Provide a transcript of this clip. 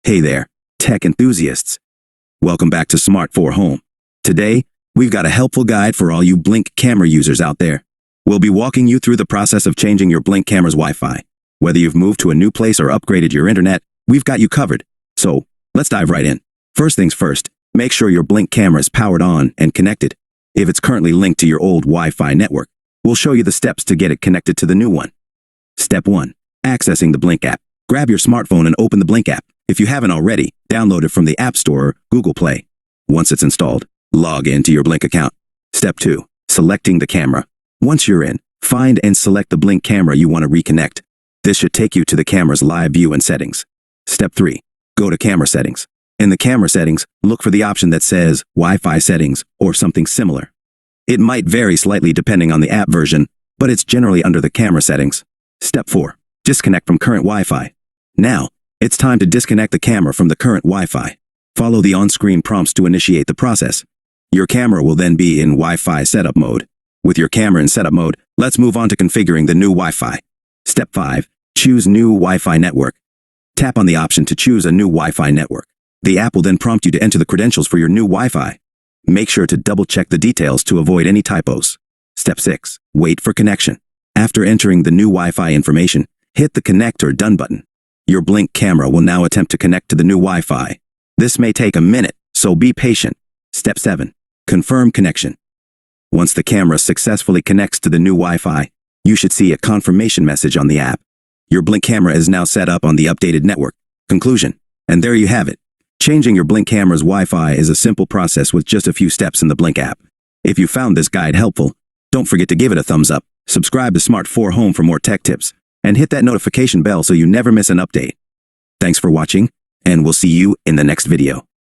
Hey there, tech enthusiasts. Welcome back to Smart for Home. Today, we've got a helpful guide for all you Blink camera users out there. We'll be walking you through the process of changing your Blink camera's Wi-Fi. Whether you've moved to a new place or upgraded your internet, we've got you covered. So, let's dive right in. First things first, make sure your Blink camera is powered on and connected. If it's currently linked to your old Wi-Fi network, we'll show you the steps to get it connected to the new one. Step 1. Accessing the Blink app. Grab your smartphone and open the Blink app. If you haven't already, download it from the App Store or Google Play. Once it's installed, log into your Blink account. Step 2. Selecting the camera. Once you're in, find and select the Blink camera you want to reconnect. This should take you to the camera's live view and settings. Step 3. Go to Camera Settings. In the Camera Settings, look for the option that says Wi-Fi Settings or something similar. It might vary slightly depending on the app version, but it's generally under the Camera Settings. Step 4. Disconnect from current Wi-Fi. Now, it's time to disconnect the camera from the current Wi-Fi. Follow the on-screen prompts to initiate the process. Your camera will then be in Wi-Fi setup mode. With your camera in setup mode, let's move on to configuring the new Wi-Fi. Step 5. Choose New Wi-Fi Network. Tap on the option to choose a new Wi-Fi network. The app will then prompt you to enter the credentials for your new Wi-Fi. Make sure to double-check the details to avoid any typos. Step 6. Wait for connection. After entering the new Wi-Fi information, hit the Connect or Done button. Your Blink camera will now attempt to connect to the new Wi-Fi. This may take a minute, so be patient. Step 7. Confirm connection. Once the camera successfully connects to the new Wi-Fi, you should see a confirmation message on the app. Your Blink camera is now set up on the updated network. Conclusion. And there you have it. Changing your Blink camera's Wi-Fi is a simple process with just a few steps in the Blink app. If you found this guide helpful, don't forget to give it a thumbs up, subscribe to Smart for Home for more tech tips, and hit that notification bell so you never miss an update. Thanks for watching, and we'll see you in the next video.